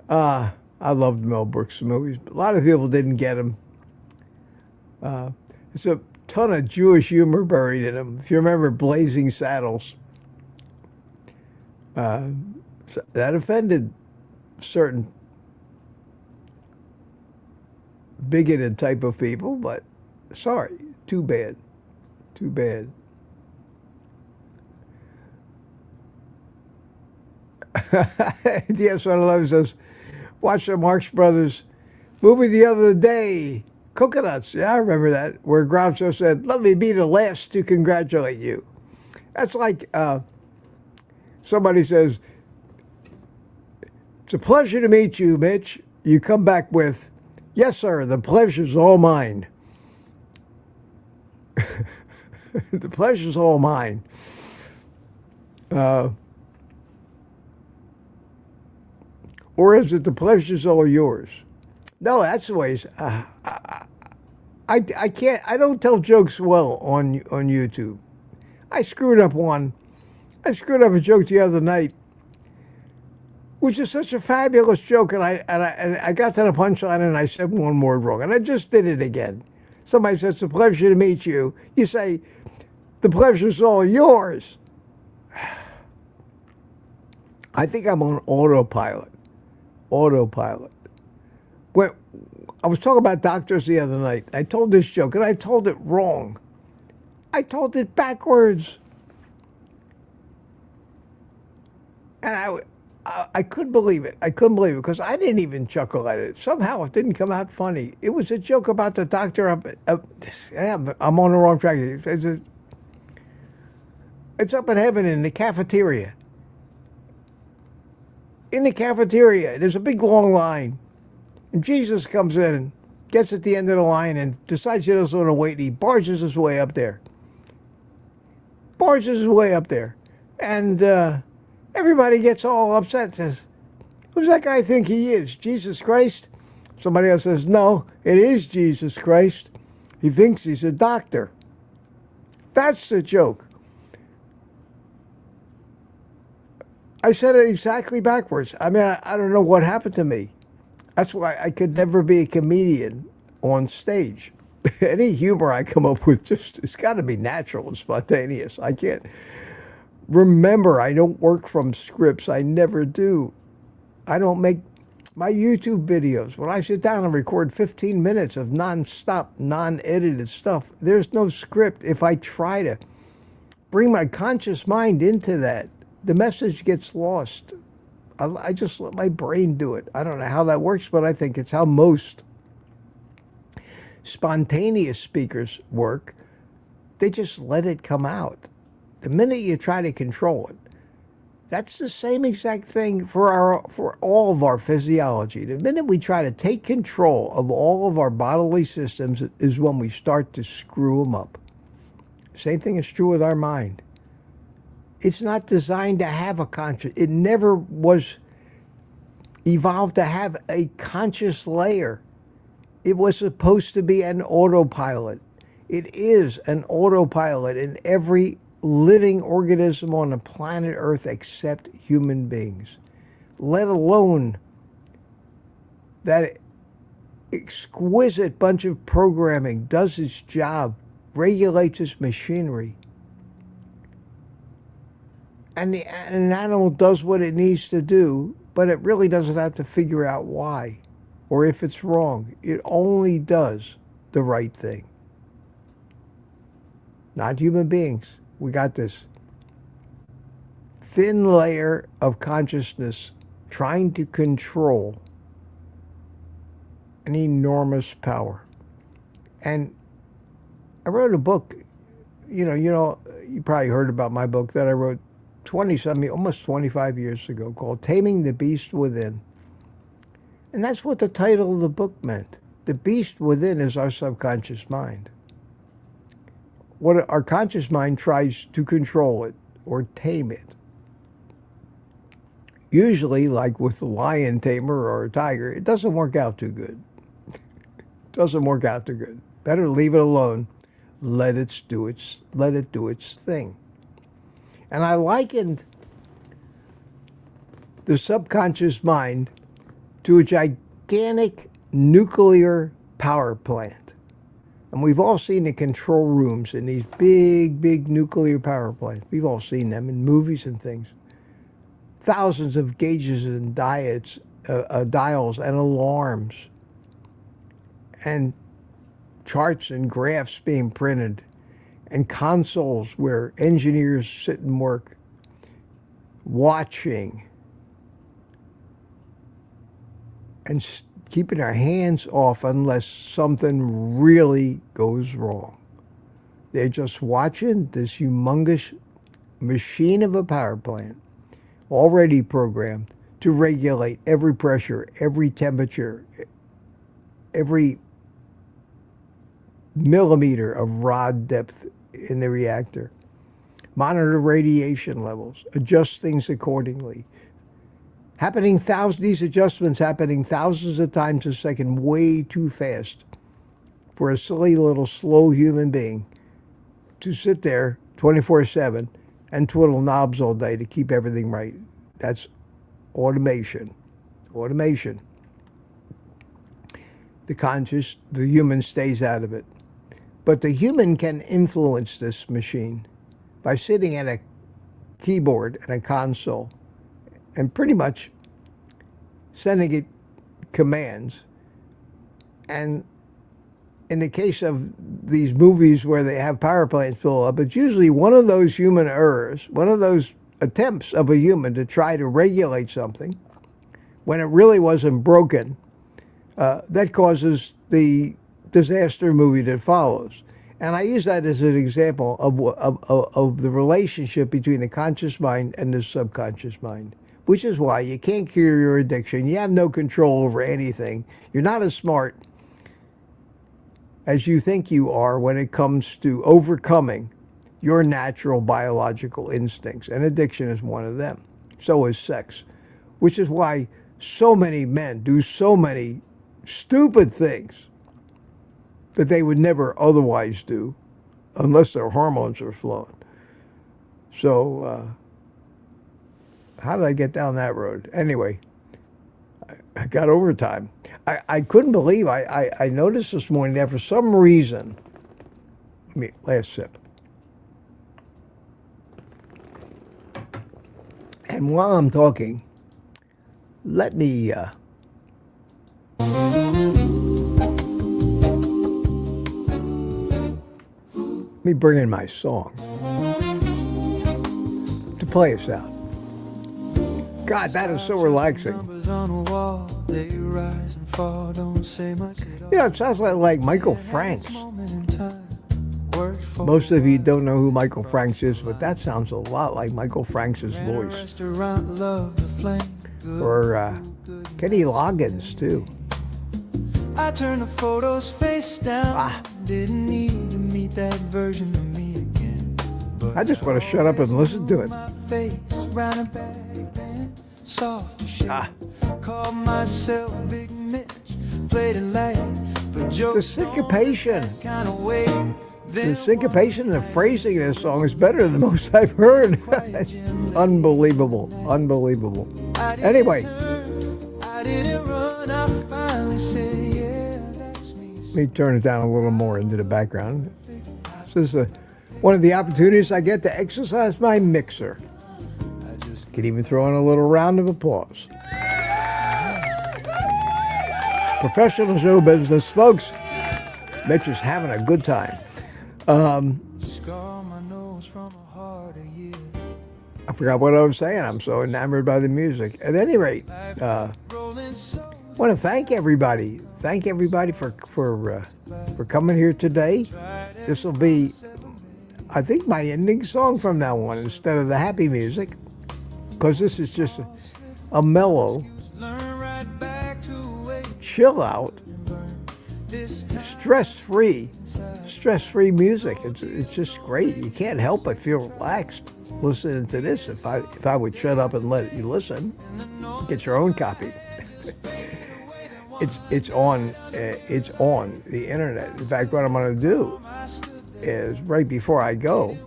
I loved Mel Brooks movies, but a lot of people didn't get them. There's a ton of Jewish humor buried in them. If you remember Blazing Saddles, that offended certain bigoted type of people, but sorry, too bad. Too bad. DS111 says, watched the Marx Brothers movie the other day, Coconuts. Yeah, I remember that, where Groucho said, let me be the last to congratulate you. That's like somebody says, it's a pleasure to meet you, Mitch. You come back with, yes, sir, the pleasure's all mine. The pleasure's all mine. Or is it the pleasure's all yours? No, that's the way. I can't. I don't tell jokes well on YouTube. I screwed up one. I screwed up a joke the other night, which is such a fabulous joke, and I got to the punchline and I said one word wrong, and I just did it again. Somebody says, it's a pleasure to meet you. You say, the pleasure's all yours. I think I'm on autopilot. When I was talking about doctors the other night, I told this joke, and I told it wrong. I told it backwards. And I couldn't believe it. I couldn't believe it because I didn't even chuckle at it. Somehow it didn't come out funny. It was a joke about the doctor I'm on the wrong track. It's up in heaven in the cafeteria. In the cafeteria, there's a big long line. And Jesus comes in and gets at the end of the line and decides he doesn't want to wait. And he barges his way up there. And everybody gets all upset and says, who's that guy think he is? Jesus Christ? Somebody else says, no, it is Jesus Christ. He thinks he's a doctor. That's the joke. I said it exactly backwards. I mean, I don't know what happened to me. That's why I could never be a comedian on stage. Any humor I come up with, it's got to be natural and spontaneous. I can't. Remember, I don't work from scripts. I never do. I don't make my YouTube videos. When I sit down and record 15 minutes of non-stop, non-edited stuff, there's no script. If I try to bring my conscious mind into that, the message gets lost. I just let my brain do it. I don't know how that works, but I think it's how most spontaneous speakers work. They just let it come out. The minute you try to control it, that's the same exact thing for all of our physiology. The minute we try to take control of all of our bodily systems is when we start to screw them up. Same thing is true with our mind. It's not designed to have a conscious. It never was evolved to have a conscious layer. It was supposed to be an autopilot. It is an autopilot in every living organism on the planet Earth except human beings, let alone that exquisite bunch of programming does its job, regulates its machinery. And an animal does what it needs to do, but it really doesn't have to figure out why or if it's wrong. It only does the right thing. Not human beings. We got this thin layer of consciousness trying to control an enormous power. And I wrote a book, you probably heard about my book that I wrote 20-something, almost 25 years ago, called Taming the Beast Within. And that's what the title of the book meant. The beast within is our subconscious mind. What our conscious mind tries to control it or tame it. Usually, like with a lion tamer or a tiger, it doesn't work out too good. It doesn't work out too good. Better leave it alone. Let it do its thing. And I likened the subconscious mind to a gigantic nuclear power plant. And we've all seen the control rooms in these big, big nuclear power plants. We've all seen them in movies and things. Thousands of gauges and dials and alarms and charts and graphs being printed and consoles where engineers sit and work watching and keeping our hands off unless something really goes wrong. They're just watching this humongous machine of a power plant already programmed to regulate every pressure, every temperature, every millimeter of rod depth in the reactor, monitor radiation levels, adjust things accordingly. These adjustments happening thousands of times a second, way too fast for a silly little slow human being to sit there 24/7 and twiddle knobs all day to keep everything right. That's automation. Automation. The human stays out of it. But the human can influence this machine by sitting at a keyboard and a console and pretty much sending it commands. And in the case of these movies where they have power plants blow up, it's usually one of those human errors, one of those attempts of a human to try to regulate something when it really wasn't broken, that causes the disaster movie that follows. And I use that as an example of the relationship between the conscious mind and the subconscious mind, which is why you can't cure your addiction. You have no control over anything. You're not as smart as you think you are when it comes to overcoming your natural biological instincts. And addiction is one of them. So is sex, which is why so many men do so many stupid things that they would never otherwise do unless their hormones are flowing. So how did I get down that road? Anyway, I got overtime. I couldn't believe, I noticed this morning that for some reason, last sip. And while I'm talking, let me bring in my song to play us out. God, that is so relaxing. Yeah, it sounds like Michael Franks. Most of you don't know who Michael Franks is, but that sounds a lot like Michael Franks' voice. Or Kenny Loggins, too. I turned the photos face down. Didn't need to meet that version of me again. I just want to shut up and listen to it. Called myself Big Mitch, played it light, but the syncopation. Kind of way. The syncopation and the phrasing of this song is better than most I've heard. It's unbelievable, unbelievable. Anyway, I didn't run, I finally said, yeah, that's me. let me turn it down a little more into the background. This is one of the opportunities I get to exercise my mixer. Could even throw in a little round of applause. Professional show business, folks. Mitch is having a good time. Scar my nose from a heart a year. I forgot what I was saying. I'm so enamored by the music. At any rate, I want to thank everybody. Thank everybody for coming here today. This will be, I think, my ending song from now on instead of the happy music, because this is just a mellow, chill out, stress-free music. It's just great. You can't help but feel relaxed listening to this. If I would shut up and let you listen, get your own copy. It's on the internet. In fact, what I'm going to do is right before I go,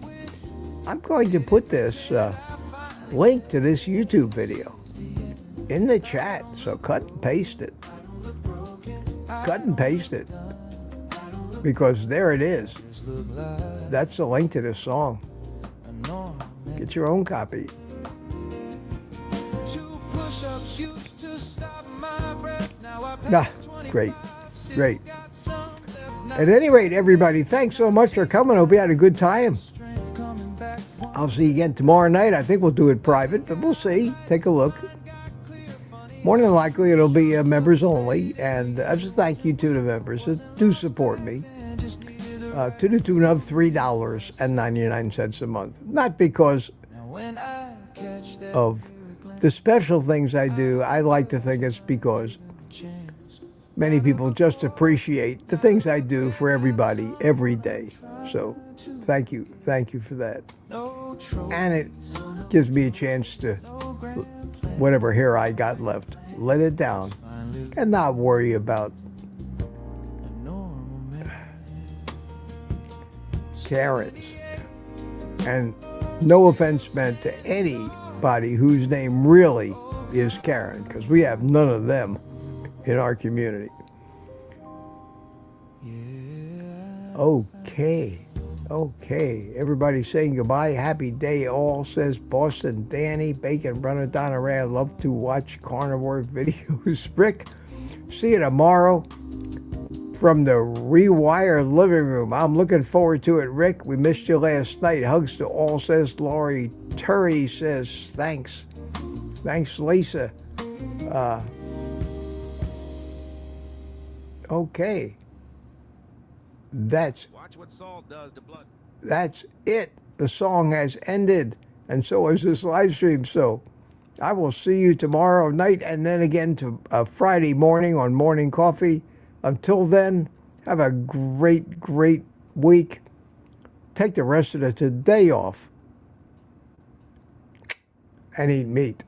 I'm going to put this link to this YouTube video in the chat. So cut and paste it. Cut and paste it, because there it is. That's the link to this song. Get your own copy. Great. At any rate, everybody, thanks so much for coming. Hope you had a good time. I'll see you again tomorrow night. I think we'll do it private, but we'll see. Take a look. More than likely, it'll be members only, and I just thank you to the members that do support me to the tune of $3.99 a month. Not because of the special things I do. I like to think it's because many people just appreciate the things I do for everybody every day. So thank you for that. And it gives me a chance to, whatever hair I got left, let it down and not worry about Karens. And no offense meant to anybody whose name really is Karen, because we have none of them in our community. Okay, everybody saying goodbye. Happy day all, says Boston Danny. Bacon Runner Donna Ray. I love to watch carnivore videos. Rick, see you tomorrow from the Rewired living room. I'm looking forward to it, Rick. We missed you last night. Hugs to all, says Laurie. Turry says thanks. Thanks, Lisa. Okay. That's it. The song has ended, and so is this live stream. So I will see you tomorrow night, and then again to Friday morning on Morning Coffee. Until then, have a great week. Take the rest of the today off and eat meat.